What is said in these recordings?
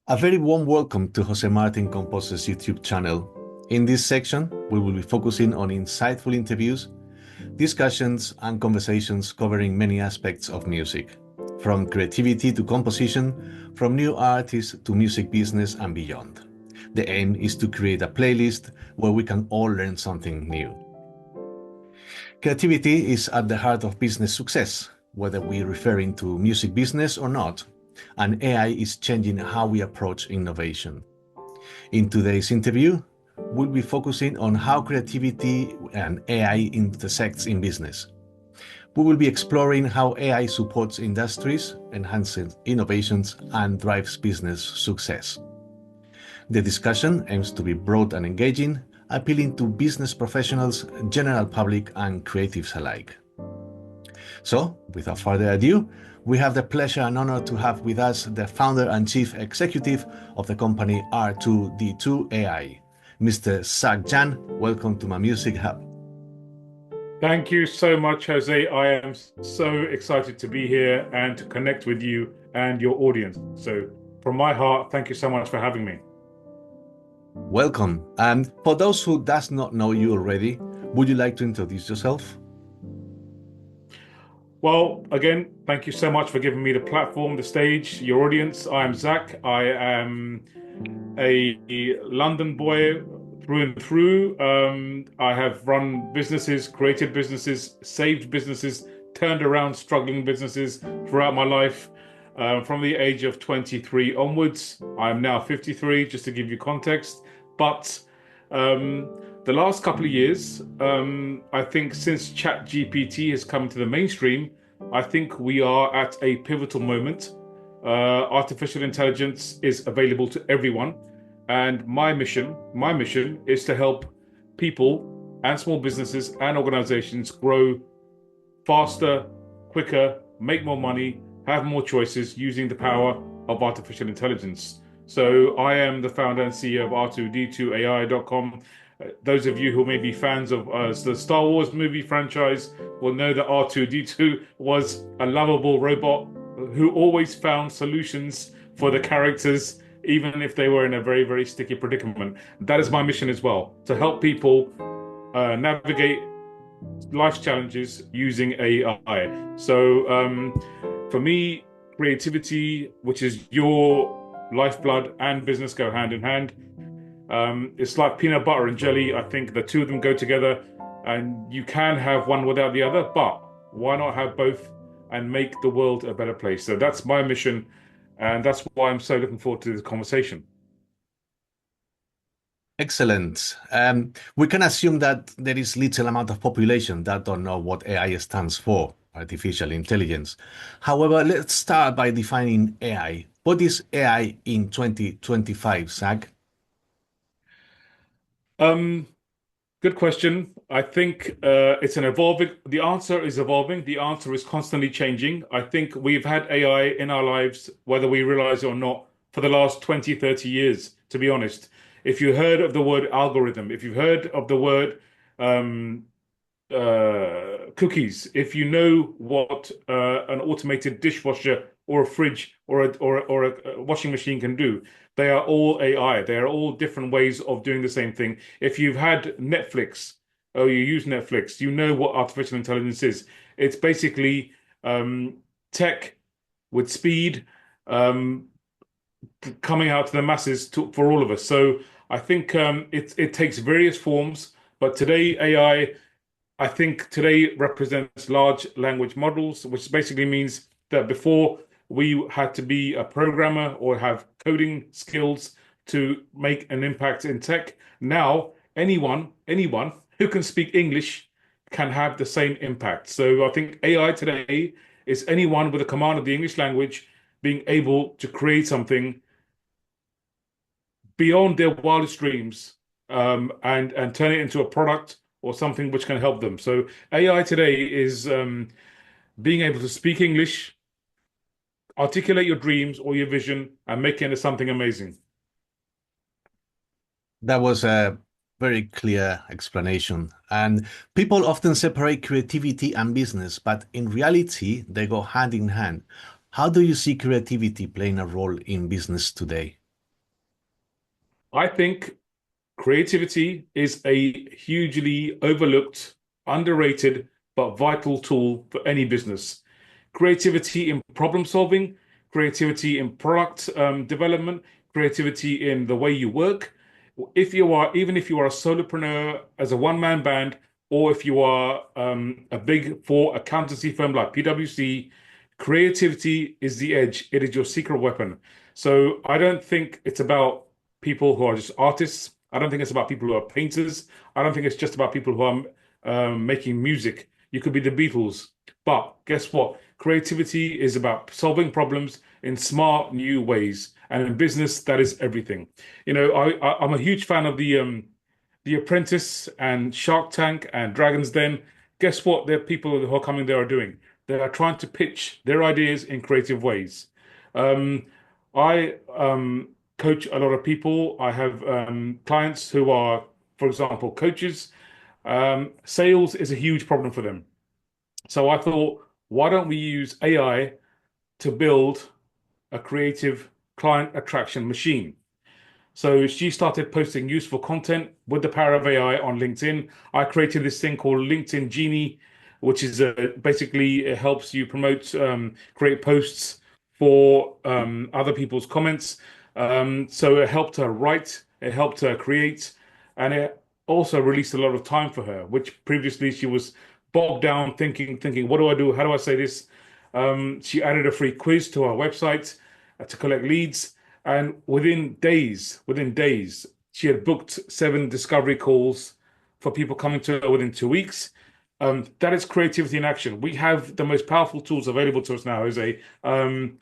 A very warm welcome to Jose Martin Compos's YouTube channel. In this section, we will be focusing on insightful interviews, discussions, and conversations covering many aspects of music, from creativity to composition, from new artists to music business and beyond. The aim is to create a playlist where we can all learn something new. Creativity is at the heart of business success, whether we're referring to music business or not, and AI is changing how we approach innovation. In today's interview, we'll be focusing on how creativity and AI intersects in business. We will be exploring how AI supports industries, enhances innovations, and drives business success. The discussion aims to be broad and engaging, appealing to business professionals, general public, and creatives alike. So, without further ado, we have the pleasure and honor to have with us the founder and chief executive of the company R2D2 AI, Mr. Zac Jan. Welcome to my Music Hub. Thank you so much, Jose. I am so excited to be here and to connect with you and your audience. So, from my heart, thank you so much for having me. Welcome. And for those who does not know you already, would you like to introduce yourself? Well, again, thank you so much for giving me the platform, the stage, your audience. I am Zac. I am a London boy through and through. I have run businesses, created businesses, saved businesses, turned around struggling businesses throughout my life. From the age of 23 onwards, I'm now 53, just to give you context. But the last couple of years, I think since ChatGPT has come to the mainstream, I think we are at a pivotal moment. Artificial intelligence is available to everyone, and my mission is to help people and small businesses and organizations grow faster, quicker, make more money, have more choices using the power of artificial intelligence. So I am the founder and CEO of R2D2AI.com. Those of you who may be fans of the Star Wars movie franchise will know that R2D2 was a lovable robot who always found solutions for the characters, even if they were in a very, very sticky predicament. That is my mission as well, to help people navigate life's challenges using AI. So for me, creativity, which is your lifeblood, and business go hand in hand. It's like peanut butter and jelly. I think the two of them go together, and you can have one without the other, but why not have both and make the world a better place? So that's my mission, and that's why I'm so looking forward to this conversation. Excellent. We can assume that there is little amount of population that don't know what AI stands for, artificial intelligence. However, let's start by defining AI. What is AI in 2025, Zach? Um, Good question. I think it's an evolving, the answer is evolving. The answer is constantly changing. I think we've had AI in our lives, whether we realize it or not, for the last 20, 30 years, to be honest. If you heard of the word algorithm, if you've heard of the word um, cookies, if you know what an automated dishwasher or a fridge or a washing machine can do, they are all AI. They are all different ways of doing the same thing. If you've had Netflix, or you use Netflix, you know what artificial intelligence is. It's basically tech with speed um, coming out to the masses for all of us. So I think it takes various forms, but today I think today represents large language models, which basically means that before we had to be a programmer or have coding skills to make an impact in tech. Now, anyone who can speak English can have the same impact. So I think AI today is anyone with a command of the English language being able to create something beyond their wildest dreams, and turn it into a product or something which can help them. So AI today is being able to speak English, articulate your dreams or your vision, and make it into something amazing. That was a very clear explanation. And people often separate creativity and business, but in reality, they go hand in hand. How do you see creativity playing a role in business today? I think creativity is a hugely overlooked, underrated, but vital tool for any business. Creativity in problem solving, creativity in product development, creativity in the way you work. Even if you are a solopreneur as a one-man band, or if you are a big four accountancy firm like PwC, creativity is the edge. It is your secret weapon. So I don't think it's about people who are just artists. I don't think it's about people who are painters. I don't think it's just about people who are making music. You could be the Beatles. But guess what? Creativity is about solving problems in smart, new ways. And in business, that is everything. I'm a huge fan of The Apprentice and Shark Tank and Dragon's Den. Guess what? The people who are coming there are doing. They are trying to pitch their ideas in creative ways. Um, I coach a lot of people. I have clients who are, for example, coaches. Sales is a huge problem for them. So I thought, why don't we use AI to build a creative client attraction machine? So she started posting useful content with the power of AI on LinkedIn. I created this thing called LinkedIn Genie, which is basically it helps you promote, create posts for other people's comments. So it helped her write, it helped her create, and it also released a lot of time for her, which previously she was bogged down thinking, what do I do? How do I say this? She added a free quiz to our website to collect leads. And within days, she had booked 7 discovery calls for people coming to her within 2 weeks. That is creativity in action. We have the most powerful tools available to us now, Jose. And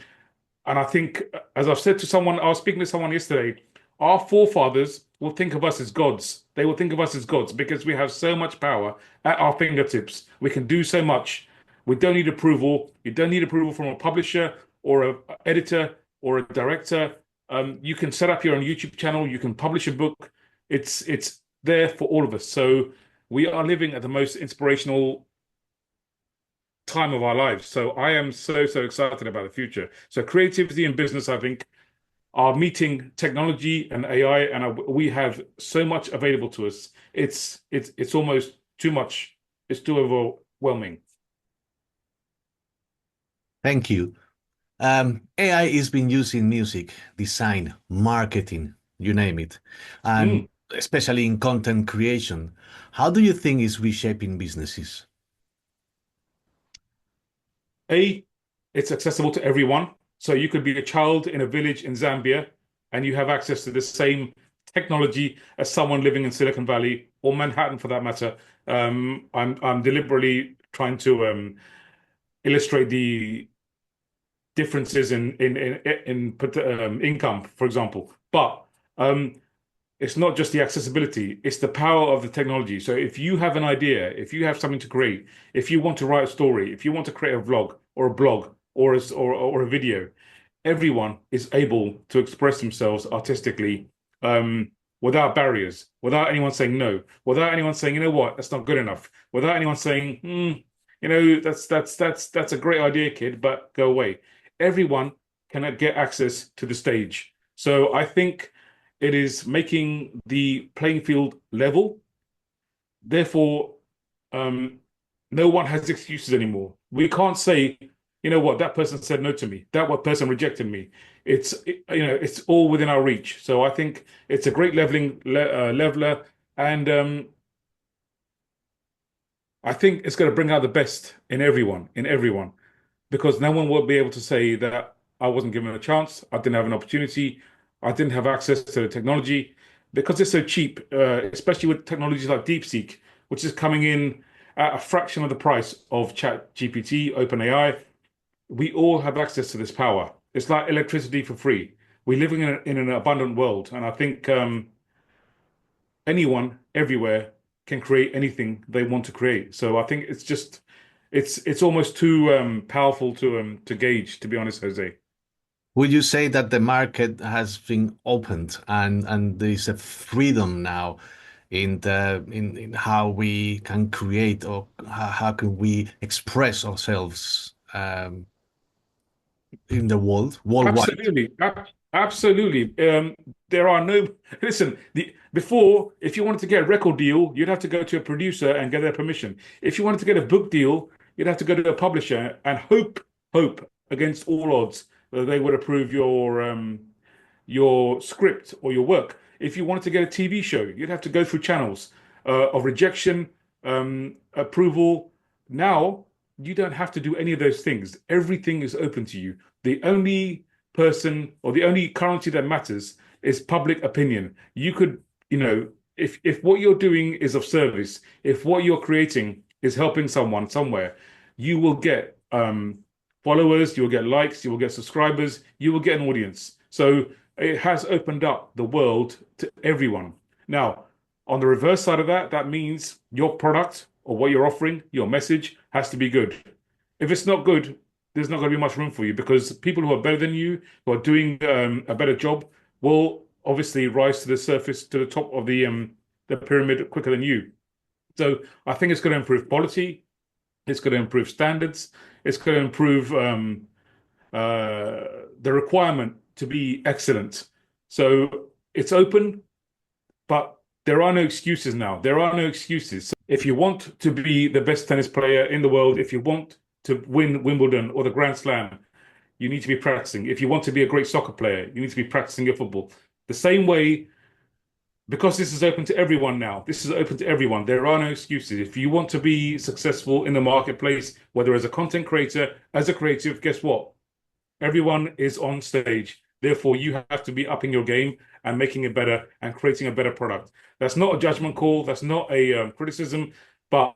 I think, as I've said to someone, I was speaking to someone yesterday, our forefathers will think of us as gods. They will think of us as gods because we have so much power at our fingertips. We can do so much. We don't need approval. You don't need approval from a publisher or a editor or a director. You can set up your own YouTube channel. You can publish a book. It's there for all of us. So we are living at the most inspirational time of our lives. So I am so excited about the future. So creativity and business, I think, are meeting technology and AI, and we have so much available to us. It's almost too much. It's too overwhelming. Thank you. AI is being used in music, design, marketing, you name it, and Mm. especially in content creation. How do you think is reshaping businesses? A, it's accessible to everyone. So you could be a child in a village in Zambia and you have access to the same technology as someone living in Silicon Valley or Manhattan for that matter. I'm deliberately trying to illustrate the differences in income, for example. But um, it's not just the accessibility, it's the power of the technology. So if you have an idea, if you have something to create, if you want to write a story, if you want to create a vlog or a blog or a video, everyone is able to express themselves artistically without barriers, without anyone saying no, without anyone saying, you know what, that's not good enough, without anyone saying, that's a great idea, kid, but go away. Everyone can get access to the stage. So I think it is making the playing field level. Therefore, um, no one has excuses anymore. We can't say, you know what, that person said no to me. That what person rejected me. It's all within our reach. So I think it's a great leveler, and I think it's going to bring out the best in everyone, because no one will be able to say that I wasn't given a chance, I didn't have an opportunity, I didn't have access to the technology, because it's so cheap, especially with technologies like DeepSeek, which is coming in at a fraction of the price of ChatGPT, OpenAI. We all have access to this power. It's like electricity for free. We're living in an abundant world, and I think anyone, everywhere, can create anything they want to create. So I think it's almost too powerful to gauge, to be honest, Jose. Would you say that the market has been opened and there is a freedom now in how we can create or how can we express ourselves in the world worldwide? Absolutely. Absolutely. There are no, listen, before, if you wanted to get a record deal, you'd have to go to a producer and get their permission. If you wanted to get a book deal, you'd have to go to a publisher and hope against all odds that they would approve your script or your work. If you wanted to get a TV show, you'd have to go through channels of rejection, approval. Now, you don't have to do any of those things. Everything is open to you. The only person or the only currency that matters is public opinion. You could, if what you're doing is of service, if what you're creating is helping someone somewhere, you will get followers, you will get likes, you will get subscribers, you will get an audience. So it has opened up the world to everyone. Now, on the reverse side of that, that means your product or what you're offering, your message has to be good. If it's not good, there's not going to be much room for you because people who are better than you, who are doing a better job, will obviously rise to the surface, to the top of the pyramid quicker than you. So I think it's going to improve quality. It's going to improve standards. It's going to improve the requirement to be excellent. So it's open, but there are no excuses now. There are no excuses. So if you want to be the best tennis player in the world, if you want to win Wimbledon or the Grand Slam, you need to be practicing. If you want to be a great soccer player, you need to be practicing your football. The same way, because this is open to everyone now, this is open to everyone. There are no excuses. If you want to be successful in the marketplace, whether as a content creator, as a creative, guess what? Everyone is on stage. Therefore, you have to be upping your game and making it better and creating a better product. That's not a judgment call. That's not a criticism, but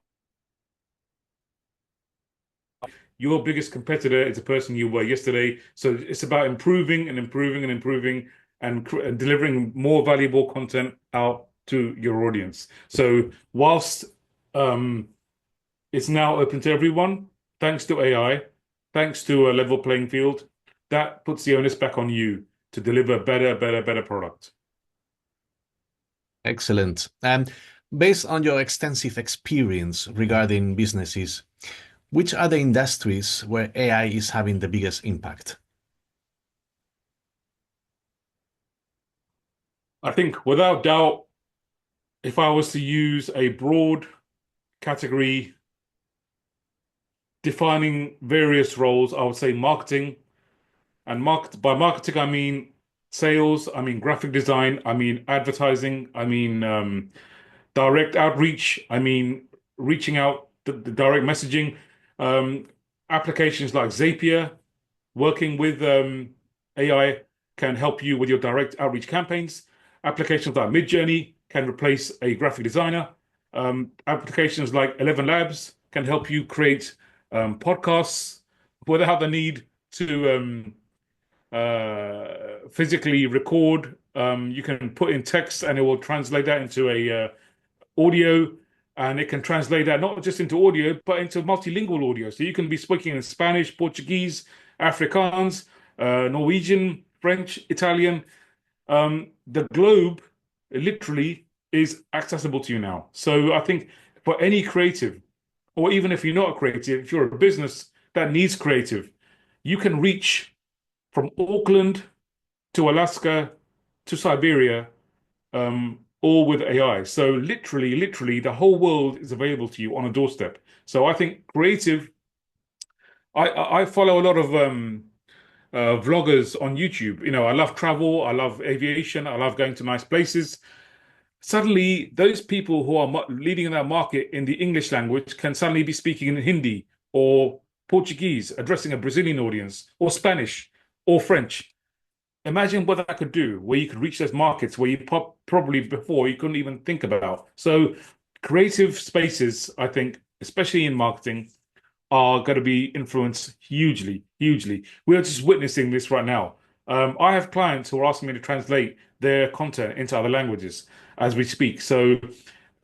your biggest competitor is the person you were yesterday. So it's about improving and improving and improving and delivering more valuable content out to your audience. So whilst it's now open to everyone, thanks to AI, thanks to a level playing field, that puts the onus back on you to deliver better product. Excellent. Based on your extensive experience regarding businesses, which are the industries where AI is having the biggest impact? I think without doubt, if I was to use a broad category defining various roles, I would say marketing. And by marketing, I mean sales, I mean graphic design, I mean advertising, I mean direct outreach, I mean reaching out, the direct messaging, um, applications like Zapier, working with AI can help you with your direct outreach campaigns. Applications like Midjourney can replace a graphic designer. Applications like 11 Labs can help you create podcasts without the need to physically record. You can put in text and it will translate that into a audio, and it can translate that not just into audio, but into multilingual audio. So you can be speaking in Spanish, Portuguese, Afrikaans, Norwegian, French, Italian. The globe literally is accessible to you now. So I think for any creative, or even if you're not a creative, if you're a business that needs creative, you can reach from Auckland to Alaska to Siberia, all with AI. So literally, the whole world is available to you on a doorstep. So I think creative. I follow a lot of vloggers on YouTube. I love travel, I love aviation, I love going to nice places. Suddenly, those people who are leading in that market in the English language can suddenly be speaking in Hindi or Portuguese, addressing a Brazilian audience, or Spanish or French. Imagine what that could do, where you could reach those markets where you probably before you couldn't even think about. So creative spaces, I think, especially in marketing, are going to be influenced hugely, hugely. We are just witnessing this right now. I have clients who are asking me to translate their content into other languages as we speak. So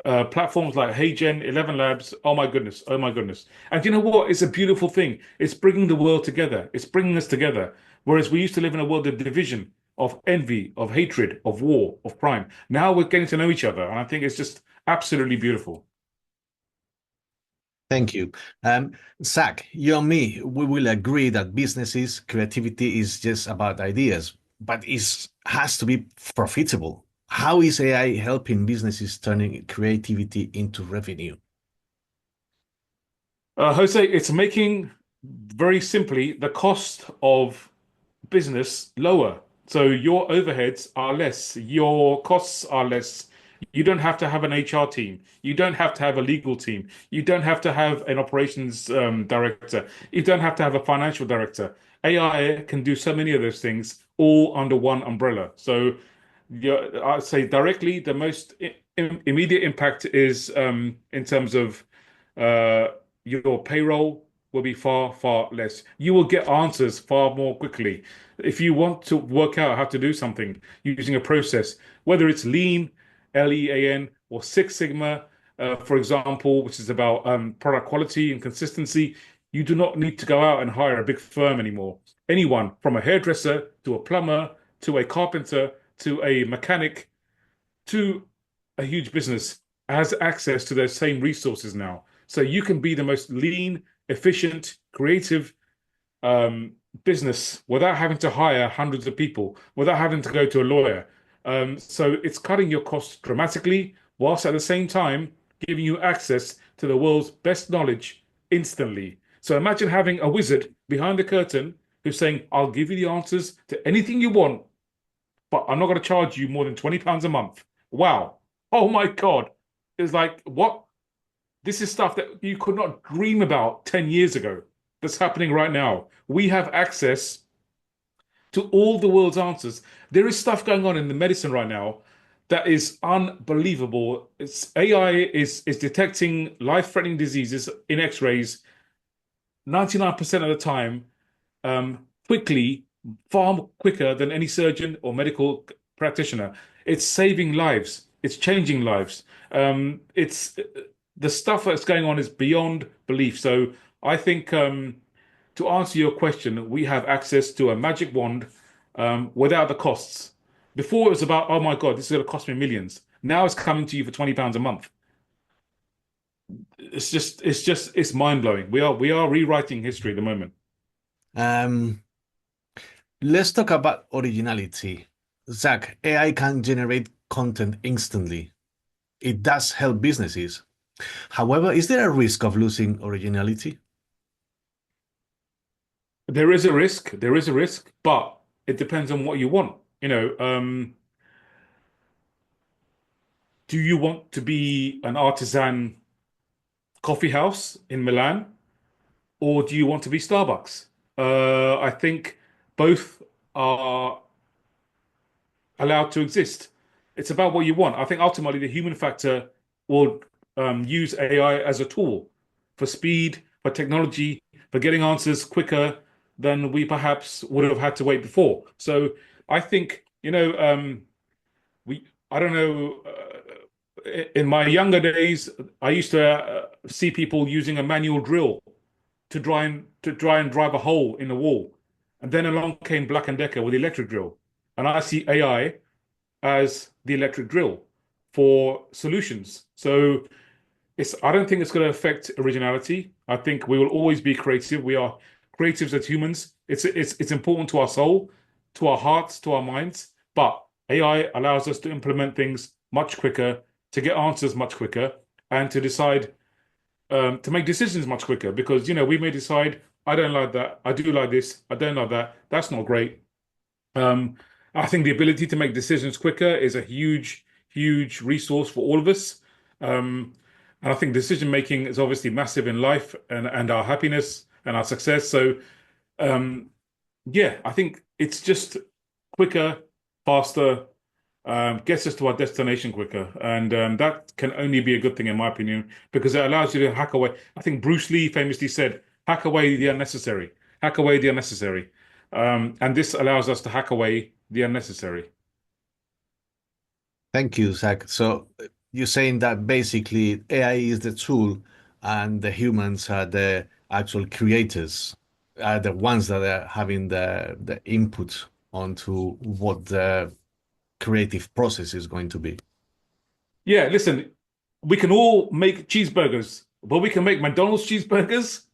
platforms like HeyGen, 11 Labs, oh my goodness, oh my goodness. And you know what? It's a beautiful thing. It's bringing the world together. It's bringing us together. Whereas we used to live in a world of division, of envy, of hatred, of war, of crime. Now we're getting to know each other. And I think it's just absolutely beautiful. Thank you. Zac, you and me, we will agree that businesses, creativity is just about ideas. but it has to be profitable. How is AI helping businesses turning creativity into revenue? Jose, it's making very simply the cost of business lower. So your overheads are less, your costs are less. You don't have to have an HR team. You don't have to have a legal team. You don't have to have an operations director. You don't have to have a financial director. AI can do so many of those things all under one umbrella. So I'd say directly the most immediate impact is in terms of uh, your payroll will be far, far less. You will get answers far more quickly. If you want to work out how to do something using a process, whether it's Lean, LEAN, or Six Sigma, for example, which is about product quality and consistency, you do not need to go out and hire a big firm anymore. Anyone from a hairdresser to a plumber to a carpenter to a mechanic to a huge business has access to those same resources now. So you can be the most lean, efficient, creative um, business without having to hire hundreds of people, without having to go to a lawyer. So it's cutting your costs dramatically, whilst at the same time giving you access to the world's best knowledge instantly. So imagine having a wizard behind the curtain who's saying, I'll give you the answers to anything you want, but I'm not going to charge you more than £20 a month. Wow. Oh my God. It's like, what? This is stuff that you could not dream about 10 years ago that's happening right now. We have access to all the world's answers. There is stuff going on in the medicine right now that is unbelievable. It's AI is detecting life-threatening diseases in X-rays 99% of the time, quickly, far quicker than any surgeon or medical practitioner. It's saving lives. It's changing lives. It's the stuff that's going on is beyond belief. So I think to answer your question, we have access to a magic wand without the costs. Before it was about, oh my God, this is going to cost me millions. Now it's coming to you for £20 a month. It's mind blowing. We are rewriting history at the moment. Um, let's talk about originality. Zach, AI can generate content instantly. It does help businesses. However, is there a risk of losing originality? There is a risk. There is a risk, but it depends on what you want. Do you want to be an artisan coffee house in Milan, or do you want to be Starbucks? I think both are allowed to exist. It's about what you want. I think ultimately the human factor will use AI as a tool for speed, for technology, for getting answers quicker than we perhaps would have had to wait before. So I think, I don't know, in my younger days, I used to see people using a manual drill to try and drive a hole in the wall. And then along came Black and Decker with the electric drill. And I see AI as the electric drill for solutions. So I don't think it's going to affect originality. I think we will always be creative. We are creatives as humans. It's important to our soul, to our hearts, to our minds. But AI allows us to implement things much quicker, to get answers much quicker, and to decide to make decisions much quicker. Because we may decide, I don't like that, I do like this, I don't like that. That's not great. Um, I think the ability to make decisions quicker is a huge, huge resource for all of us. And I think decision making is obviously massive in life and our happiness and our success. So, um, yeah, I think it's just quicker, faster, gets us to our destination quicker. And that can only be a good thing, in my opinion, because it allows you to hack away. I think Bruce Lee famously said, hack away the unnecessary, hack away the unnecessary. And this allows us to hack away the unnecessary. Thank you, Zach. So you're saying that basically AI is the tool and the humans are the actual creators, are the ones that are having the input onto what the creative process is going to be. Yeah, listen, we can all make cheeseburgers, but we can make McDonald's cheeseburgers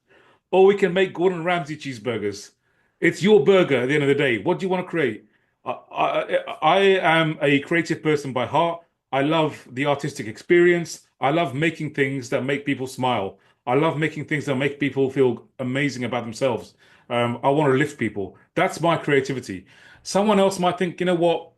or we can make Gordon Ramsay cheeseburgers. It's your burger at the end of the day. What do you want to create? I am a creative person by heart. I love the artistic experience. I love making things that make people smile. I love making things that make people feel amazing about themselves. I want to lift people. That's my creativity. Someone else might think, you know what?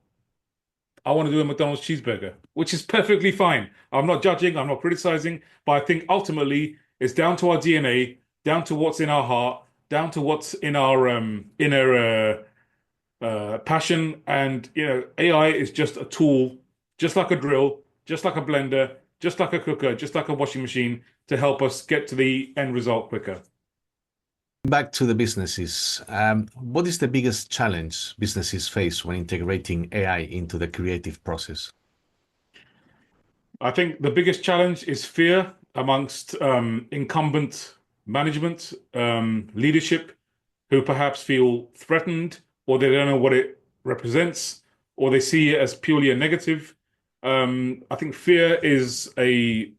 I want to do a McDonald's cheeseburger, which is perfectly fine. I'm not judging, I'm not criticizing, but I think ultimately it's down to our DNA, down to what's in our heart, down to what's in our inner passion. And AI is just a tool, just like a drill, just like a blender, just like a cooker, just like a washing machine to help us get to the end result quicker. Back to the businesses. What is the biggest challenge businesses face when integrating AI into the creative process? I think the biggest challenge is fear amongst incumbent management, leadership, who perhaps feel threatened or they don't know what it represents or they see it as purely a negative. I think fear is a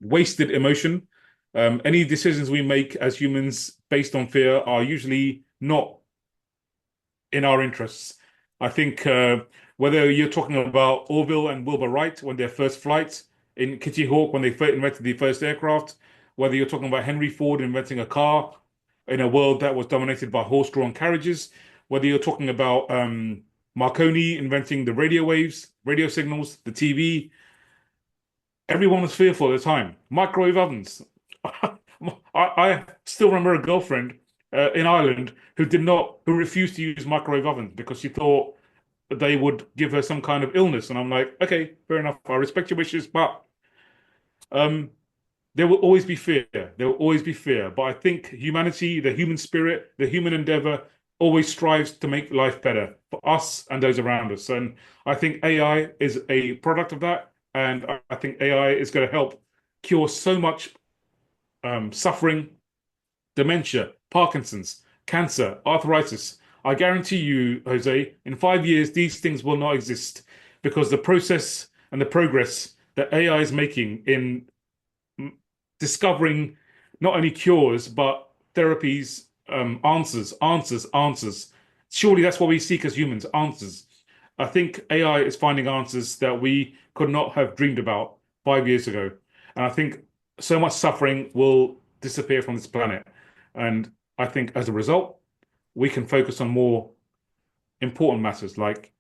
wasted emotion. Any decisions we make as humans based on fear are usually not in our interests. I think whether you're talking about Orville and Wilbur Wright when their first flight in Kitty Hawk when they invented the first aircraft, whether you're talking about Henry Ford inventing a car in a world that was dominated by horse-drawn carriages, whether you're talking about Marconi inventing the radio waves, radio signals, the TV, everyone was fearful at the time. Microwave ovens. I still remember a girlfriend in Ireland who refused to use microwave ovens because she thought that they would give her some kind of illness. And I'm like, okay, fair enough. I respect your wishes, but um, there will always be fear. There will always be fear. But I think humanity, the human spirit, the human endeavor always strives to make life better for us and those around us. And I think AI is a product of that. And I think AI is going to help cure so much suffering, dementia, Parkinson's, cancer, arthritis. I guarantee you, Jose, in 5 years, these things will not exist because the process and the progress that AI is making in discovering not only cures, but therapies, answers. Surely that's what we seek as humans, answers. I think AI is finding answers that we could not have dreamed about 5 years ago. And I think so much suffering will disappear from this planet. And I think as a result, we can focus on more important matters like,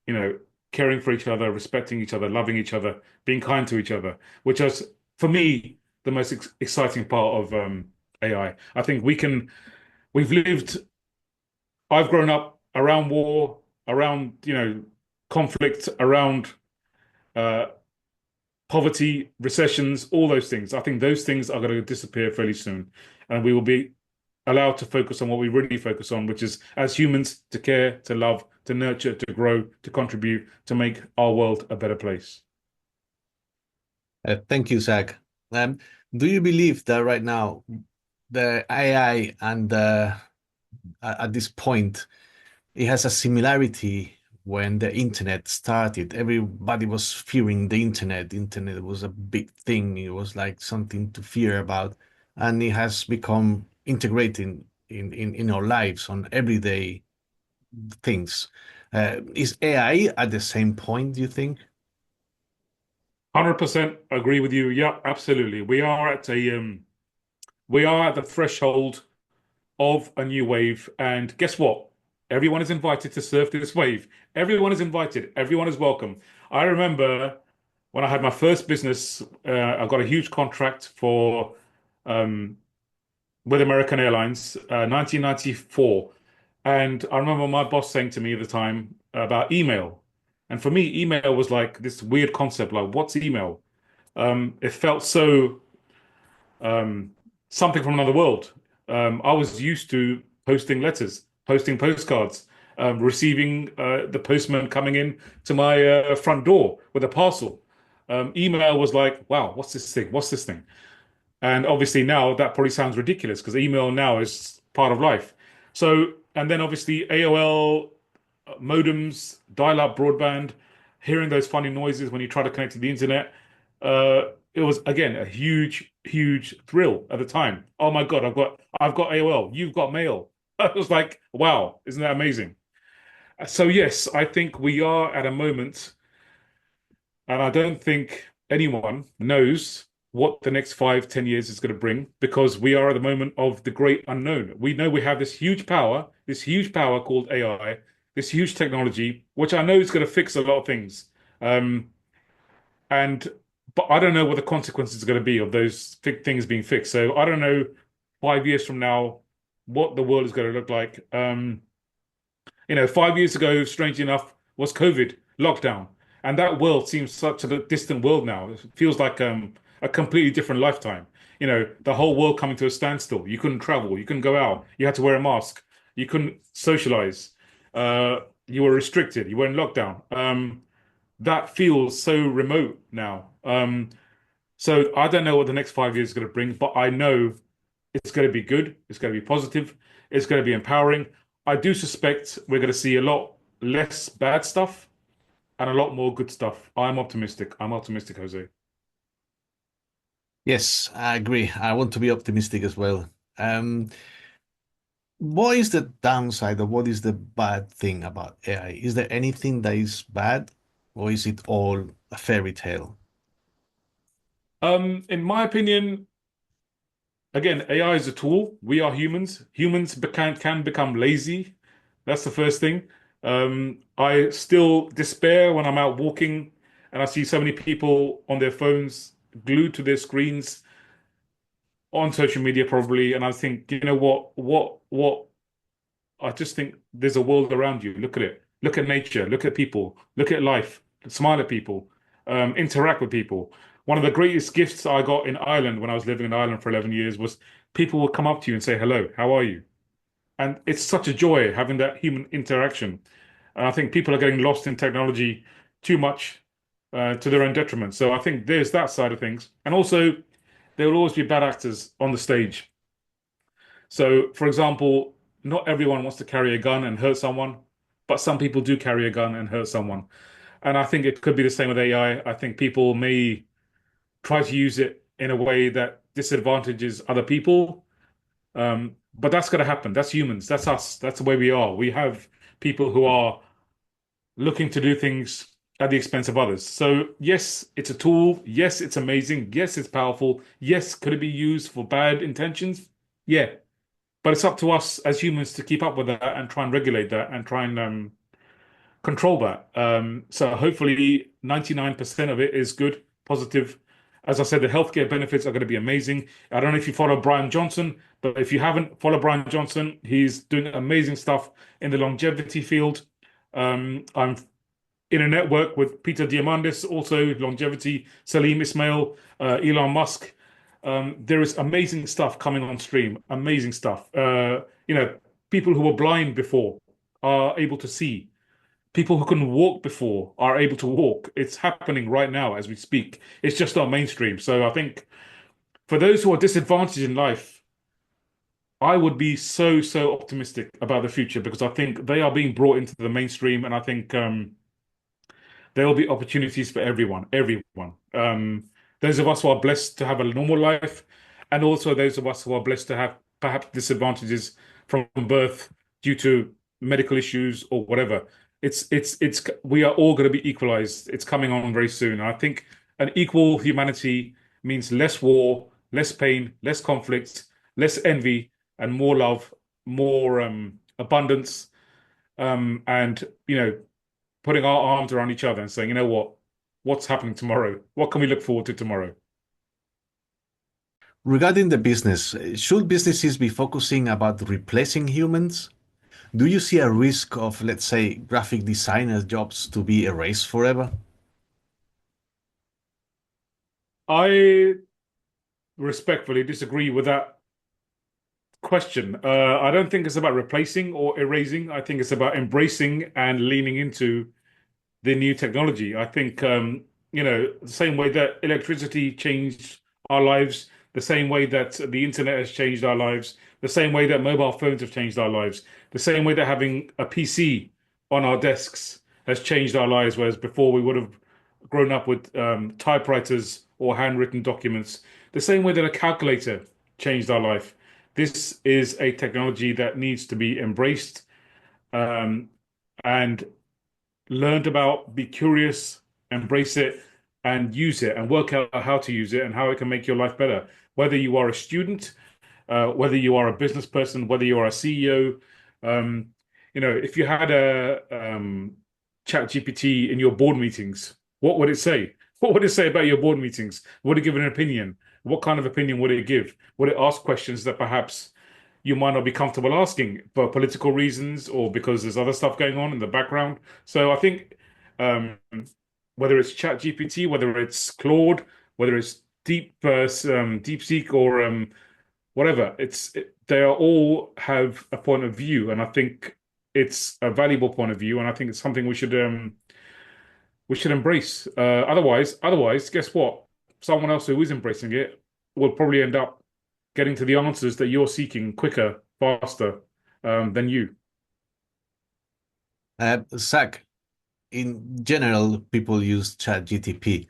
caring for each other, respecting each other, loving each other, being kind to each other, which is, for me, the most exciting part of AI. I think we've lived, I've grown up around war, around, conflict, around uh, poverty, recessions, all those things. I think those things are going to disappear fairly soon. And we will be allowed to focus on what we really focus on, which is as humans to care, to love, to nurture, to grow, to contribute, to make our world a better place. Thank you, Zach. Um, do you believe that right now the AI and at this point it has a similarity when the internet started? Everybody was fearing the internet. The internet was a big thing. It was like something to fear about, and it has become integrated in our lives on everyday things. Is AI at the same point, do you think? 100% agree with you. Yeah, absolutely. We are at the threshold of a new wave. And guess what? Everyone is invited to surf this wave. Everyone is invited. Everyone is welcome. I remember when I had my first business, I got a huge contract for um, with American Airlines, 1994. And I remember my boss saying to me at the time about email. And for me, email was like this weird concept, like what's email? It felt so um, something from another world. I was used to posting letters, posting postcards, receiving the postman coming in to my front door with a parcel. Email was like, wow, what's this thing? What's this thing? And obviously now that probably sounds ridiculous because email now is part of life. So, and then obviously AOL, modems, dial-up broadband, hearing those funny noises when you try to connect to the internet. It was again a huge thrill at the time. Oh my God, I've got AOL, you've got mail. I was like, wow, isn't that amazing? So yes, I think we are at a moment, and I don't think anyone knows what the next 5, 10 years is going to bring because we are at the moment of the great unknown. We know we have this huge power called AI, this huge technology, which I know is going to fix a lot of things. Um, and but I don't know what the consequences are going to be of those things being fixed. So I don't know 5 years from now what the world is going to look like. 5 years ago, strangely enough, was COVID lockdown, and that world seems such a distant world now. It feels like a completely different lifetime. The whole world coming to a standstill. You couldn't travel, you couldn't go out, you had to wear a mask, you couldn't socialize, you were restricted, you were in lockdown. That feels so remote now. So I don't know what the next 5 years is going to bring, but I know it's going to be good. It's going to be positive. It's going to be empowering. I do suspect we're going to see a lot less bad stuff and a lot more good stuff. I'm optimistic. I'm optimistic, Jose. Yes, I agree. I want to be optimistic as well. Um, what is the downside or what is the bad thing about AI? Is there anything that is bad or is it all a fairy tale? In my opinion, again, AI is a tool. We are humans. Humans can become lazy. That's the first thing. I still despair when I'm out walking and I see so many people on their phones glued to their screens on social media probably, and I think, you know what, I just think there's a world around you. Look at it. Look at nature. Look at people. Look at life. Smile at people. Interact with people. One of the greatest gifts I got in Ireland when I was living in Ireland for 11 years was people would come up to you and say, hello, how are you? And it's such a joy having that human interaction. And I think people are getting lost in technology too much to their own detriment. So I think there's that side of things. And also, there will always be bad actors on the stage. So, for example, not everyone wants to carry a gun and hurt someone, but some people do carry a gun and hurt someone. And I think it could be the same with AI. I think people may try to use it in a way that disadvantages other people. But that's going to happen. That's humans. That's us. That's the way we are. We have people who are looking to do things at the expense of others. So, yes, it's a tool. Yes, it's amazing. Yes, it's powerful. Yes, could it be used for bad intentions? Yeah. But it's up to us as humans to keep up with that and try and regulate that and try and control that. So hopefully 99% of it is good, positive. As I said, the healthcare benefits are going to be amazing. I don't know if you follow Brian Johnson, but if you haven't, follow Brian Johnson. He's doing amazing stuff in the longevity field. I'm in a network with Peter Diamandis, also longevity, Salim Ismail, Elon Musk. There is amazing stuff coming on stream, amazing stuff. People who were blind before are able to see. People who couldn't walk before are able to walk. It's happening right now as we speak. It's just not mainstream. So I think for those who are disadvantaged in life, I would be so, so optimistic about the future because I think they are being brought into the mainstream, and I think there will be opportunities for everyone, everyone. Those of us who are blessed to have a normal life, and also those of us who are blessed to have perhaps disadvantages from birth due to medical issues or whatever. We are all going to be equalized. It's coming on very soon. And I think an equal humanity means less war, less pain, less conflict, less envy, and more love, more abundance, and putting our arms around each other and saying, you know what, what's happening tomorrow? What can we look forward to tomorrow? Regarding the business, should businesses be focusing about replacing humans? Do you see a risk of, let's say, graphic designer jobs to be erased forever? I respectfully disagree with that question. I don't think it's about replacing or erasing. I think it's about embracing and leaning into the new technology. I think, the same way that electricity changed our lives, the same way that the internet has changed our lives, the same way that mobile phones have changed our lives, the same way that having a PC on our desks has changed our lives, whereas before we would have grown up with typewriters or handwritten documents, the same way that a calculator changed our life. This is a technology that needs to be embraced, um, and learned about, be curious, embrace it, and use it, and work out how to use it and how it can make your life better. Whether you are a student, whether you are a business person, whether you are a CEO, um, if you had a chat GPT in your board meetings, what would it say? What would it say about your board meetings? Would it give an opinion? What kind of opinion would it give? Would it ask questions that perhaps you might not be comfortable asking for political reasons or because there's other stuff going on in the background? So I think um, whether it's chat GPT, whether it's Claude, whether it's DeepSeek or whatever. They are all have a point of view, and I think it's a valuable point of view, and I think it's something we should embrace. Otherwise, guess what? Someone else who is embracing it will probably end up getting to the answers that you're seeking quicker, faster, than you. Zach, in general, people use ChatGTP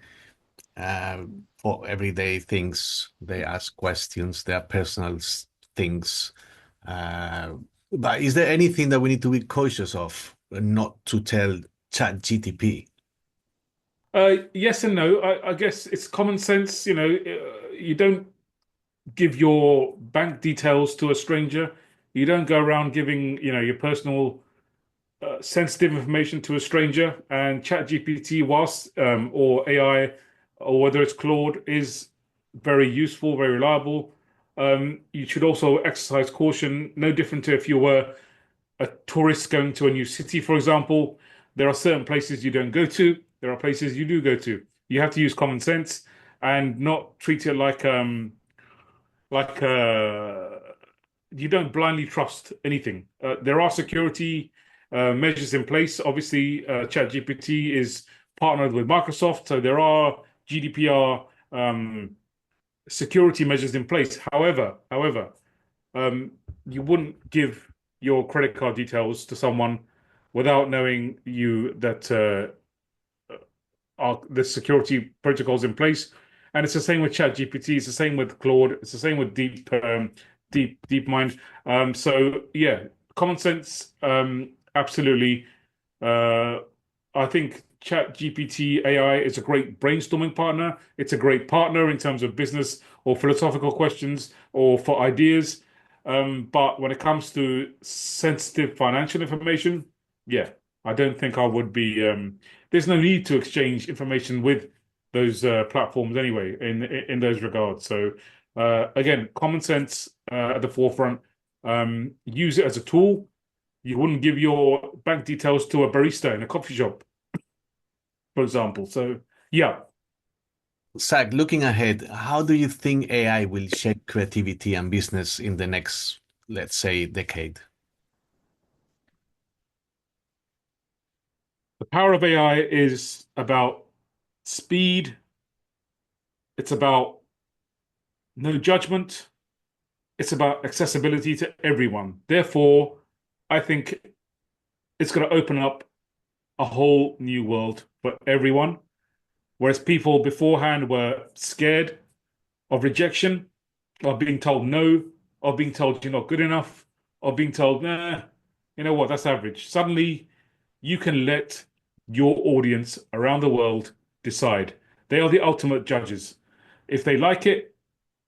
for everyday things. They ask questions, their personal things. Uh, but is there anything that we need to be cautious of, not to tell ChatGTP? Yes and no. I guess it's common sense. You don't give your bank details to a stranger. You don't go around giving, your personal sensitive information to a stranger. And ChatGPT, whilst or AI, or whether it's Claude, is very useful, very reliable. You should also exercise caution, no different to if you were a tourist going to a new city, for example. There are certain places you don't go to. There are places you do go to. You have to use common sense and not treat it like you don't blindly trust anything. There are security measures in place. Obviously, ChatGPT is partnered with Microsoft, so there are GDPR security measures in place. However, um, you wouldn't give your credit card details to someone without knowing you that are the security protocols in place. And it's the same with ChatGPT. It's the same with Claude. It's the same with DeepMind. So yeah, common sense, absolutely. Uh, I think ChatGPT AI is a great brainstorming partner. It's a great partner in terms of business or philosophical questions or for ideas. But when it comes to sensitive financial information, yeah, I don't think I would be. There's no need to exchange information with those platforms anyway in those regards. So again, common sense at the forefront. Use it as a tool. You wouldn't give your bank details to a barista in a coffee shop, for example. So yeah, Zach, looking ahead, how do you think AI will shape creativity and business in the next, let's say, decade? the power of AI is about speed. It's about no judgment. It's about accessibility to everyone. Therefore, I think it's going to open up a whole new world for everyone. Whereas people beforehand were scared of rejection, of being told no, of being told you're not good enough, of being told, nah, you know what, that's average. Suddenly, you can let your audience around the world decide. They are the ultimate judges. If they like it,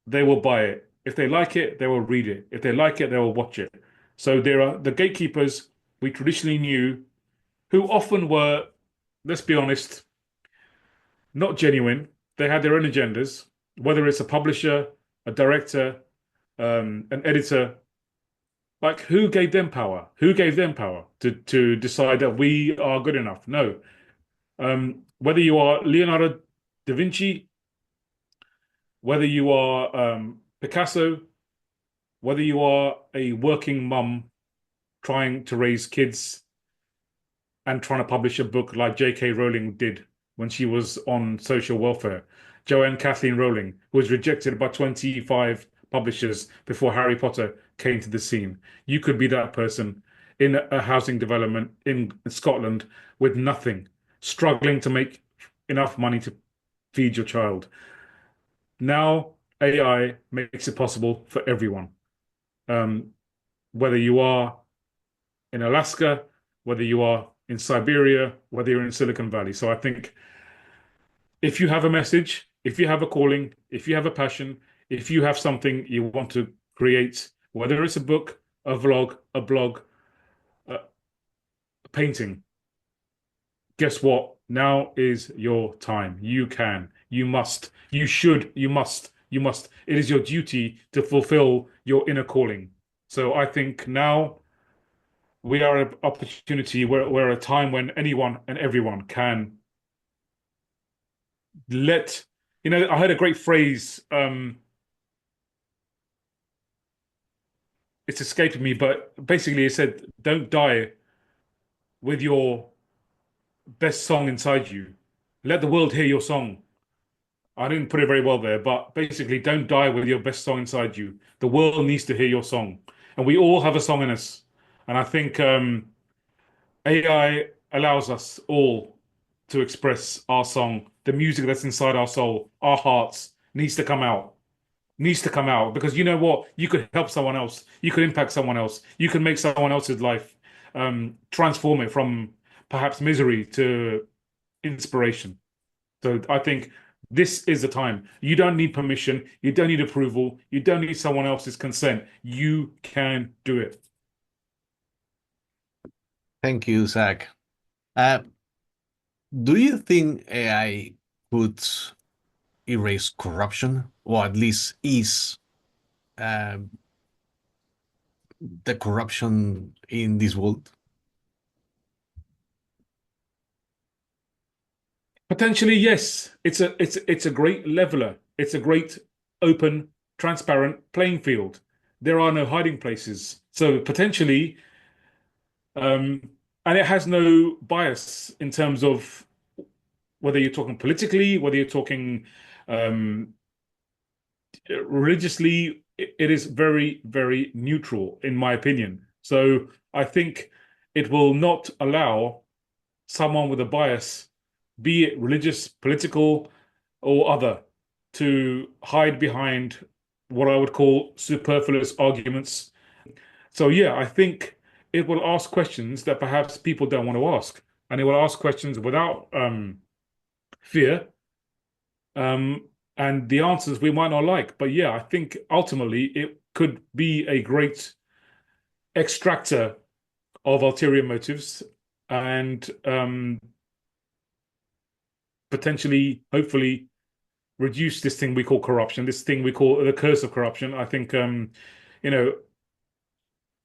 they will buy it. If they like it, they will read it. If they like it, they will watch it. So there are the gatekeepers we traditionally knew who often were, let's be honest, not genuine. They had their own agendas, whether it's a publisher, a director, an editor. Like, who gave them power? Who gave them power to decide that we are good enough? No. Whether you are Leonardo da Vinci, whether you are Picasso, whether you are a working mum trying to raise kids and trying to publish a book like J.K. Rowling did when she was on social welfare. Joanne Kathleen Rowling, who was rejected by 25 publishers before Harry Potter came to the scene. You could be that person in a housing development in Scotland with nothing, struggling to make enough money to feed your child. Now, AI makes it possible for everyone. Um, whether you are in Alaska, whether you are in Siberia, whether you're in Silicon Valley. So I think if you have a message, if you have a calling, if you have a passion, if you have something you want to create, whether it's a book, a vlog, a blog, a painting, guess what? Now is your time. You can, you must, you should, you must, you must. It is your duty to fulfill your inner calling. So I think now we are at an opportunity where we're at a time when anyone and everyone can let, I heard a great phrase, it's escaping me, but basically it said, don't die with your best song inside you. Let the world hear your song. I didn't put it very well there, but basically, don't die with your best song inside you. The world needs to hear your song. And we all have a song in us. And I think AI allows us all to express our song. The music that's inside our soul, our hearts, needs to come out. Needs to come out because you know what? You could help someone else. You could impact someone else. You can make someone else's life, transform it from perhaps misery to inspiration. So I think this is the time. You don't need permission. You don't need approval. You don't need someone else's consent. You can do it. Thank you, Zach. Uh, do you think AI could erase corruption, or at least ease uh, the corruption in this world? Potentially, yes. It's a great leveler. It's a great open, transparent playing field. There are no hiding places. So potentially, um, and it has no bias in terms of whether you're talking politically, whether you're talking um, religiously, it is very, very neutral, in my opinion. So I think it will not allow someone with a bias, be it religious, political, or other, to hide behind what I would call superfluous arguments. So yeah, I think it will ask questions that perhaps people don't want to ask, and it will ask questions without fear, um, and the answers we might not like. But yeah, I think ultimately it could be a great extractor of ulterior motives and potentially, hopefully, reduce this thing we call corruption, this thing we call the curse of corruption. I think, you know,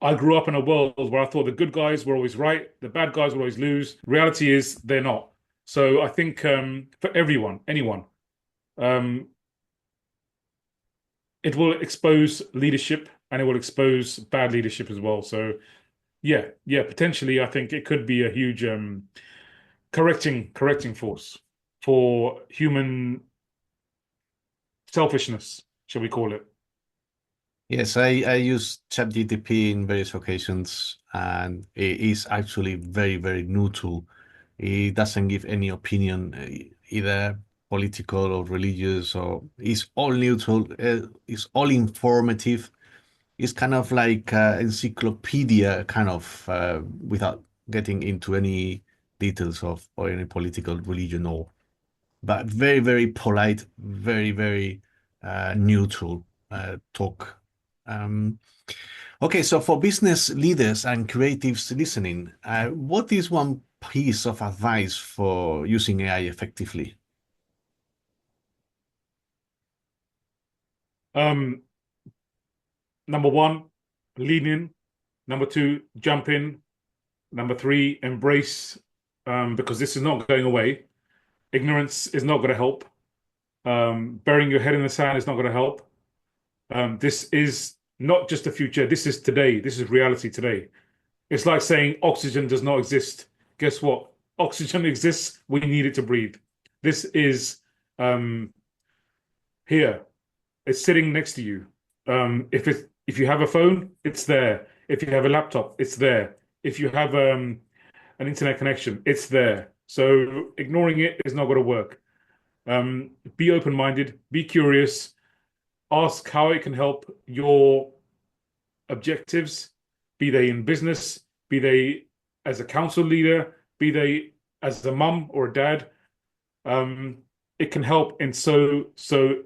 I grew up in a world where I thought the good guys were always right, the bad guys will always lose. Reality is they're not. So I think for everyone, anyone, um, it will expose leadership and it will expose bad leadership as well. So yeah, potentially I think it could be a huge correcting force for human selfishness, shall we call it. Yes, I use ChatGPT in various occasions, and it is actually very, very neutral. It doesn't give any opinion, either political or religious, or it's all neutral. It's all informative. It's kind of like encyclopedia, kind of, without getting into any details of or any political religion, or but very, very polite, very, very neutral talk. Um, okay, so for business leaders and creatives listening, what is one piece of advice for using AI effectively? Um, Number one, lean in. Number two, jump in. Number three, embrace, because this is not going away. Ignorance is not going to help. Burying your head in the sand is not going to help. This is not just the future. This is today. This is reality today. It's like saying oxygen does not exist. Guess what? Oxygen exists. We need it to breathe. This is um, here. It's sitting next to you. If you have a phone, it's there. If you have a laptop, it's there. If you have an internet connection, it's there. So ignoring it is not going to work. Be open-minded, be curious, ask how it can help your objectives, be they in business, be they as a council leader, be they as a mum or a dad. Um, it can help in so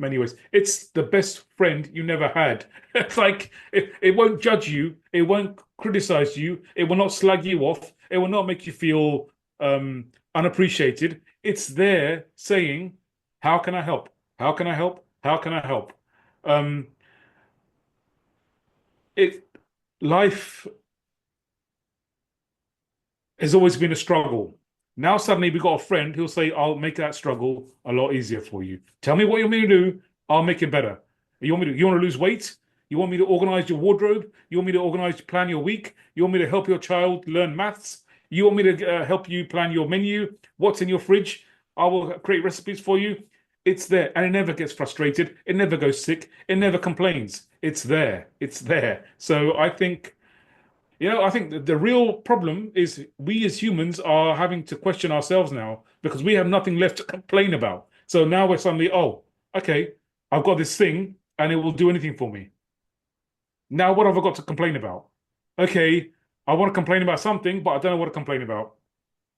many ways. It's the best friend you never had. It's like it won't judge you, it won't criticize you, it will not slag you off, it will not make you feel unappreciated. It's there saying, "How can I help? How can I help? How can I help?" Um, it life has always been a struggle. Now suddenly we got a friend who'll say, "I'll make that struggle a lot easier for you. Tell me what you want me to do. I'll make it better. You want to lose weight? You want me to organize your wardrobe? You want me to plan your week? You want me to help your child learn maths? You want me to help you plan your menu? What's in your fridge? I will create recipes for you." It's there, and it never gets frustrated. It never goes sick. It never complains. It's there. It's there. So I think the real problem is we as humans are having to question ourselves now because we have nothing left to complain about. So now we're suddenly, oh, okay, I've got this thing and it will do anything for me. Now what have I got to complain about? Okay, I want to complain about something, but I don't know what to complain about.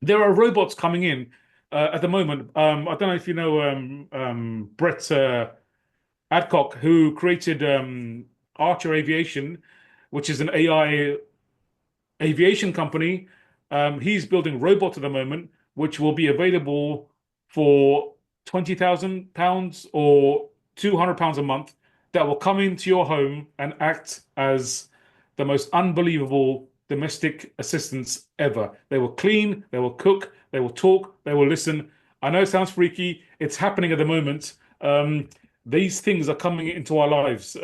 There are robots coming in at the moment. I don't know if you know Brett Adcock, who created Archer Aviation, which is an AI aviation company. He's building robots at the moment, which will be available for £20,000 or £200 a month that will come into your home and act as the most unbelievable domestic assistants ever. They will clean, they will cook, they will talk, they will listen. I know it sounds freaky. It's happening at the moment. These things are coming into our lives.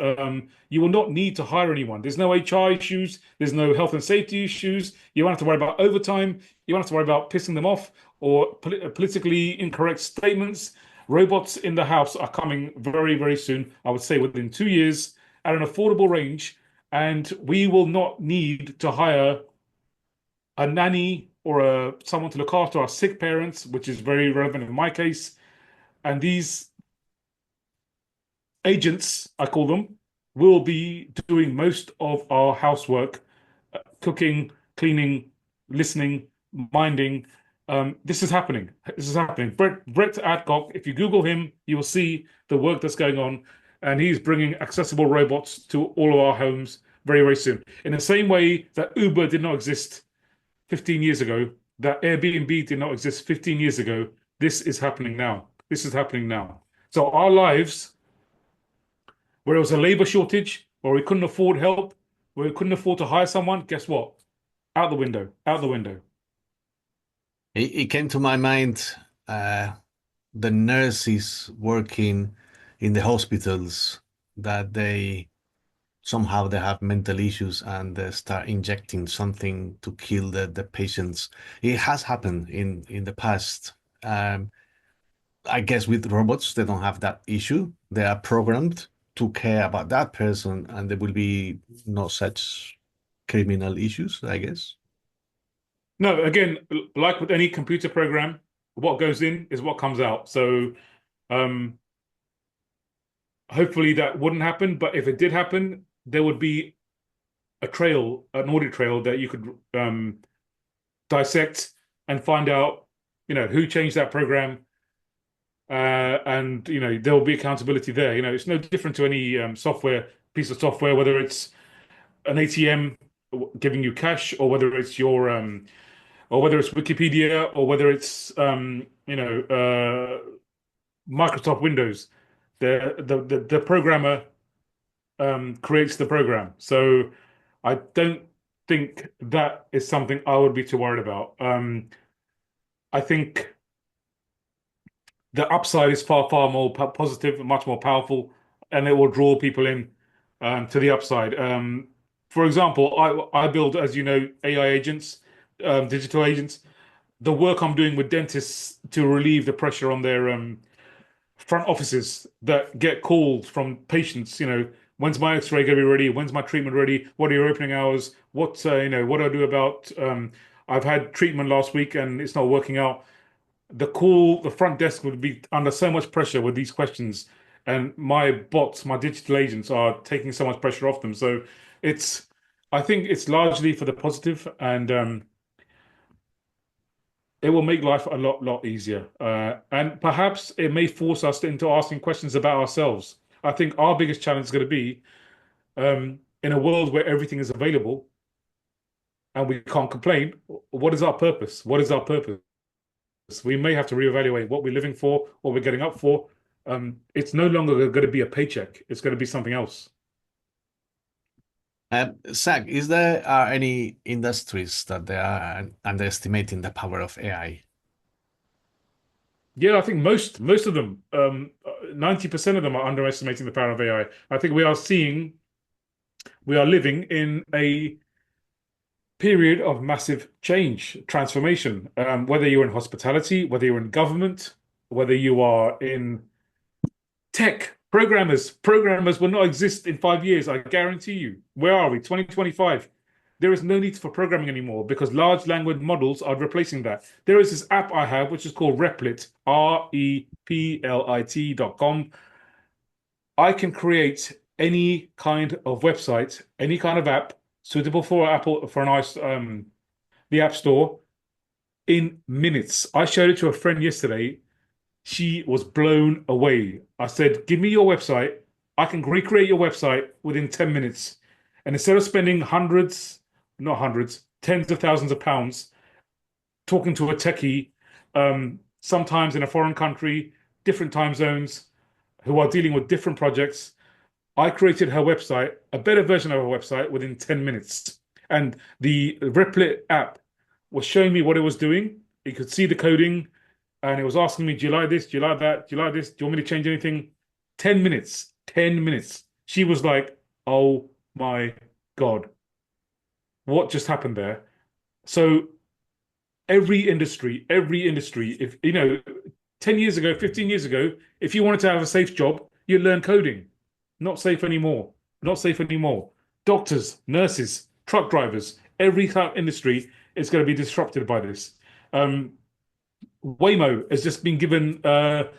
You will not need to hire anyone. There's no HR issues. There's no health and safety issues. You won't have to worry about overtime. You won't have to worry about pissing them off or politically incorrect statements. Robots in the house are coming very, very soon. I would say within 2 years at an affordable range. And we will not need to hire a nanny or someone to look after our sick parents, which is very relevant in my case. And these agents, I call them, will be doing most of our housework, cooking, cleaning, listening, minding. This is happening. This is happening. Brett Adcock, if you Google him, you will see the work that's going on. And he's bringing accessible robots to all of our homes very, very soon. In the same way that Uber did not exist 15 years ago, that Airbnb did not exist 15 years ago, this is happening now. This is happening now. So our lives, where it was a labor shortage, where we couldn't afford help, where we couldn't afford to hire someone, guess what? Out the window, out the window. It came to my mind uh, the nurses working in the hospitals that they somehow they have mental issues and they start injecting something to kill the patients. It has happened in the past. I guess with robots, they don't have that issue. They are programmed to care about that person, and there will be no such criminal issues, I guess. No, again, like with any computer program, what goes in is what comes out. So um, hopefully that wouldn't happen. But if it did happen, there would be a trail, an audit trail that you could dissect and find out, who changed that program. And there will be accountability there. It's no different to any piece of software, whether it's an ATM giving you cash, or whether it's or whether it's Wikipedia, or whether it's Microsoft Windows. The programmer creates the program. So I don't think that is something I would be too worried about. I think the upside is far, far more positive and much more powerful, and it will draw people in to the upside. For example, I build, as you know, AI agents, digital agents. The work I'm doing with dentists to relieve the pressure on their front offices that get calls from patients. When's my X-ray going to be ready? When's my treatment ready? What are your opening hours? What do I do about? I've had treatment last week and it's not working out. The front desk would be under so much pressure with these questions, and my bots, my digital agents, are taking so much pressure off them. So it's, I think it's largely for the positive, and it will make life a lot easier. And perhaps it may force us into asking questions about ourselves. I think our biggest challenge is going to be in a world where everything is available and we can't complain, what is our purpose? What is our purpose? We may have to reevaluate what we're living for, what we're getting up for. It's no longer going to be a paycheck. It's going to be something else. Zach, is there are any industries that they are underestimating the power of AI? Yeah, I think most of them, 90% of them are underestimating the power of AI. I think we are living in a period of massive change, transformation. Whether you're in hospitality, whether you're in government, whether you are in tech, programmers will not exist in 5 years. I guarantee you. Where are we? 2025. There is no need for programming anymore because large language models are replacing that. There is this app I have, which is called Replit, replit.com. I can create any kind of website, any kind of app suitable for Apple, for an iOS, the App Store in minutes. I showed it to a friend yesterday. She was blown away. I said, give me your website. I can recreate your website within 10 minutes. And instead of spending not hundreds, tens of thousands of pounds talking to a techie, sometimes in a foreign country, different time zones, who are dealing with different projects, I created her website, a better version of her website within 10 minutes. And the Replit app was showing me what it was doing. You could see the coding and it was asking me, do you like this? Do you like that? Do you like this? Do you want me to change anything? 10 minutes, 10 minutes. She was like, oh my God, what just happened there? So every industry, if 10 years ago, 15 years ago, if you wanted to have a safe job, you'd learn coding. Not safe anymore. Not safe anymore. Doctors, nurses, truck drivers, every kind of industry is going to be disrupted by this. Waymo has just been given a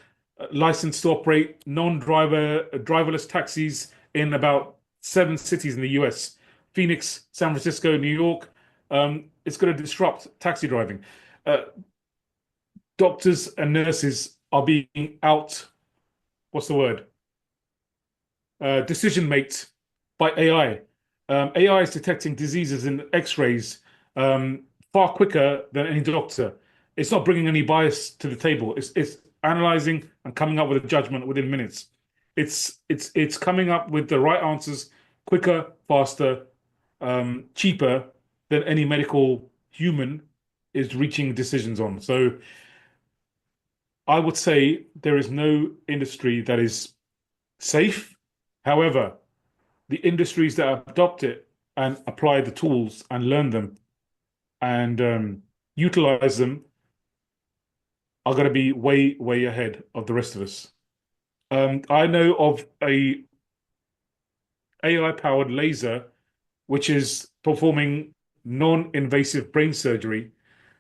license to operate driverless taxis in about 7 cities in the US. Phoenix, San Francisco, New York. It's going to disrupt taxi driving. Uh, Doctors and nurses are being out, what's the word? Decision made by AI. AI is detecting diseases in X-rays far quicker than any doctor. It's not bringing any bias to the table. It's analyzing and coming up with a judgment within minutes. It's coming up with the right answers quicker, faster, cheaper than any medical human is reaching decisions on. So I would say there is no industry that is safe. However, the industries that adopt it and apply the tools and learn them and utilize them are going to be way ahead of the rest of us. I know of a AI-powered laser which is performing non-invasive brain surgery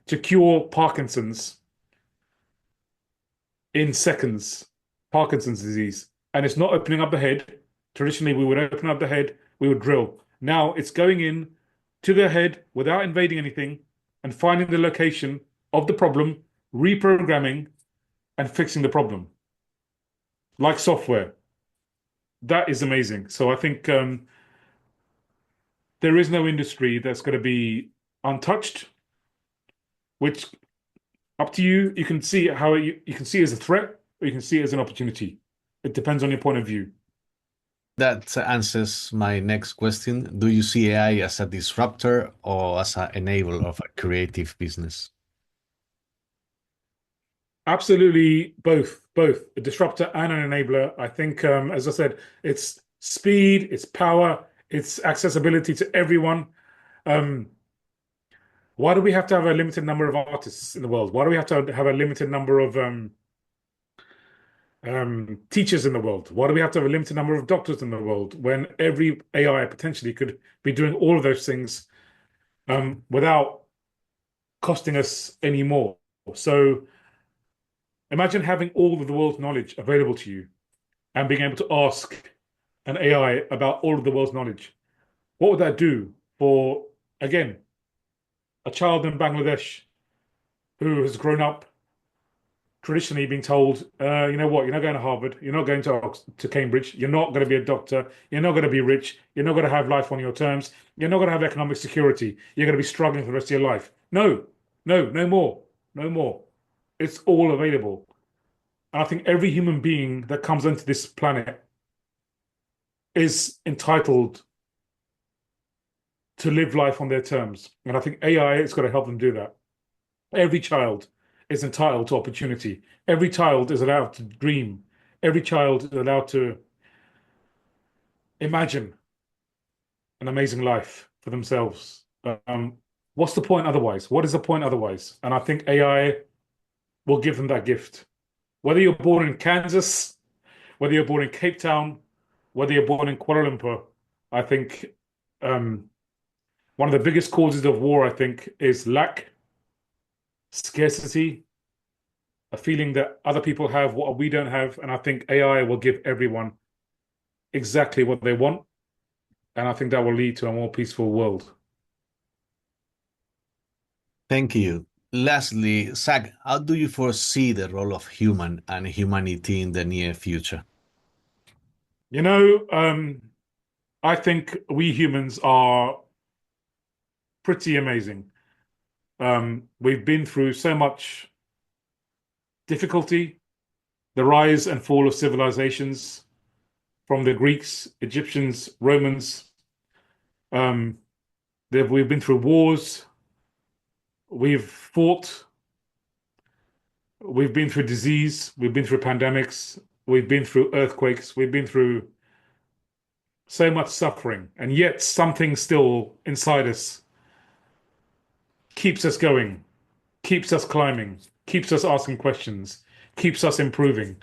to cure Parkinson's in seconds, Parkinson's disease. And it's not opening up the head. Traditionally, we would open up the head, we would drill. Now it's going in to the head without invading anything and finding the location of the problem, reprogramming and fixing the problem, like software. That is amazing. So I think there is no industry that's going to be untouched, which up to you. You can see how you can see it as a threat or you can see it as an opportunity. It depends on your point of view. That answers my next question. Do you see AI as a disruptor or as an enabler of a creative business? Absolutely, both a disruptor and an enabler. I think, as I said, it's speed, it's power, it's accessibility to everyone. Um, why do we have to have a limited number of artists in the world? Why do we have to have a limited number of teachers in the world? Why do we have to have a limited number of doctors in the world when every AI potentially could be doing all of those things without costing us any more? So imagine having all of the world's knowledge available to you and being able to ask an AI about all of the world's knowledge. What would that do for, again, a child in Bangladesh who has grown up traditionally being told, you know what, you're not going to Harvard, you're not going to Cambridge, you're not going to be a doctor, you're not going to be rich, you're not going to have life on your terms, you're not going to have economic security, you're going to be struggling for the rest of your life. No, no, no more, no more. It's all available. And I think every human being that comes onto this planet is entitled to live life on their terms. And I think AI is going to help them do that. Every child is entitled to opportunity. Every child is allowed to dream. Every child is allowed to imagine an amazing life for themselves. What's the point otherwise? What is the point otherwise? And I think AI will give them that gift. Whether you're born in Kansas, whether you're born in Cape Town, whether you're born in Kuala Lumpur, I think um, one of the biggest causes of war, I think, is lack, scarcity, a feeling that other people have what we don't have. And I think AI will give everyone exactly what they want. And I think that will lead to a more peaceful world. Thank you. Lastly, Zach, how do you foresee the role of human and humanity in the near future? You know, I think we humans are pretty amazing. We've been through so much difficulty, the rise and fall of civilizations from the Greeks, Egyptians, Romans. Um, we've been through wars, we've fought, we've been through disease, we've been through pandemics, we've been through earthquakes, we've been through so much suffering, and yet something still inside us keeps us going, keeps us climbing, keeps us asking questions, keeps us improving.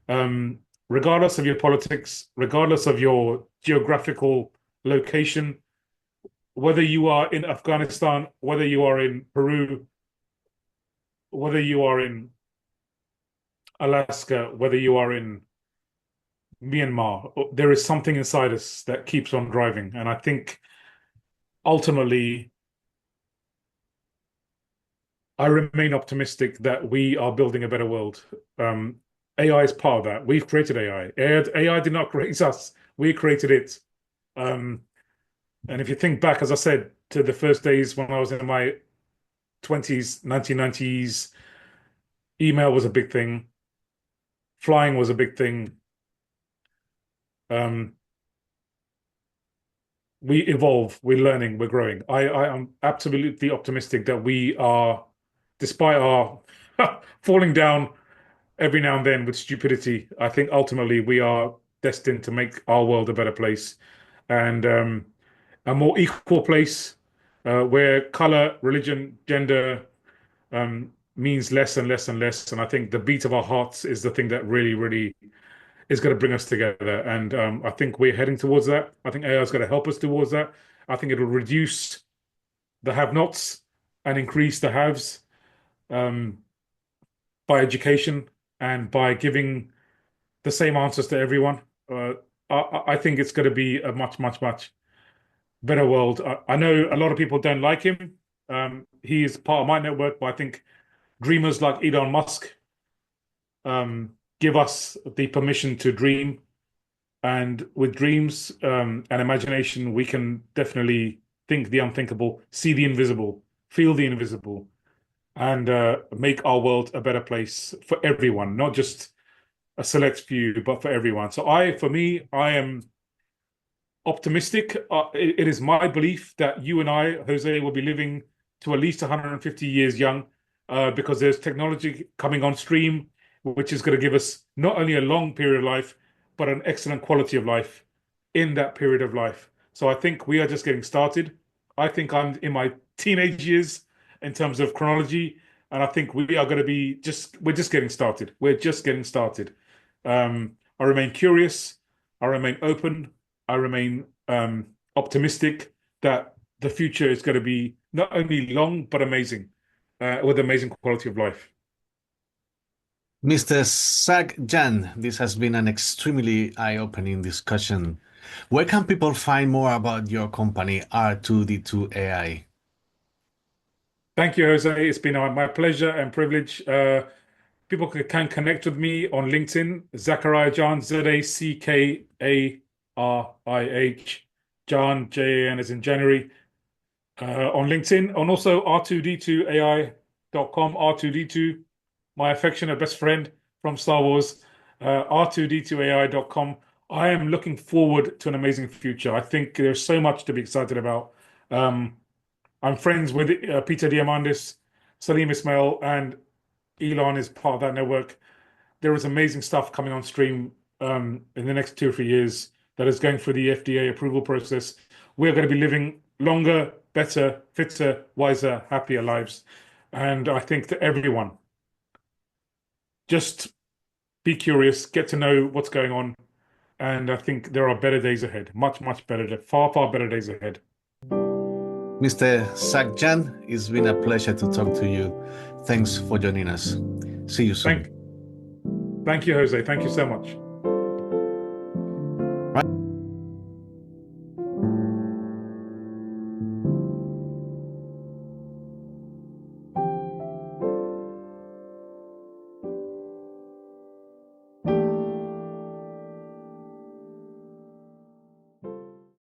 Um, Regardless of your politics, regardless of your geographical location, whether you are in Afghanistan, whether you are in Peru, whether you are in Alaska, whether you are in Myanmar, there is something inside us that keeps on driving. And I think ultimately, I remain optimistic that we are building a better world. AI is part of that. We've created AI. AI did not create us. We created it. Um, and if you think back, as I said, to the first days when I was in my 20s, 1990s, email was a big thing. Flying was a big thing. Um, we evolve, we're learning, we're growing. I am absolutely optimistic that we are, despite our falling down every now and then with stupidity, I think ultimately we are destined to make our world a better place and a more equal place where color, religion, gender means less and less and less. And I think the beat of our hearts is the thing that really, really is going to bring us together. And I think we're heading towards that. I think AI is going to help us towards that. I think it will reduce the have-nots and increase the haves um, by education and by giving the same answers to everyone. Uh, I think it's going to be a much, much, much better world. I know a lot of people don't like him. He is part of my network, but I think dreamers like Elon Musk give us the permission to dream. And with dreams and imagination, we can definitely think the unthinkable, see the invisible, feel the invisible, and make our world a better place for everyone, not just a select few, but for everyone. So for me, I am optimistic. It is my belief that you and I, Jose, will be living to at least 150 years young, because there's technology coming on stream, which is going to give us not only a long period of life, but an excellent quality of life in that period of life. So I think we are just getting started. I think I'm in my teenage years in terms of chronology, and I think we are going to be we're just getting started. We're just getting started. I remain curious. I remain open. I remain optimistic that the future is going to be not only long but amazing, with amazing quality of life. Mr. Zac Jan, this has been an extremely eye-opening discussion. Where can people find more about your company, R2D2 AI? Thank you, Jose. It's been my pleasure and privilege. People can connect with me on LinkedIn, Zachariah Jan, Zakarih, Jan, Jan as in January, on LinkedIn, and also r2d2ai.com, R2D2, my affectionate best friend from Star Wars, r2d2ai.com. I am looking forward to an amazing future. I think there's so much to be excited about. Um, I'm friends with Peter Diamandis, Salim Ismail, and Elon is part of that network. There is amazing stuff coming on stream in the next 2 or 3 years that is going through the FDA approval process. We're going to be living longer, better, fitter, wiser, happier lives. And I think that everyone just be curious, get to know what's going on. And I think there are better days ahead, much, much better, far, far better days ahead. Mr. Zac Jan, it's been a pleasure to talk to you. Thanks for joining us. See you soon. Thank you, Jose. Thank you so much.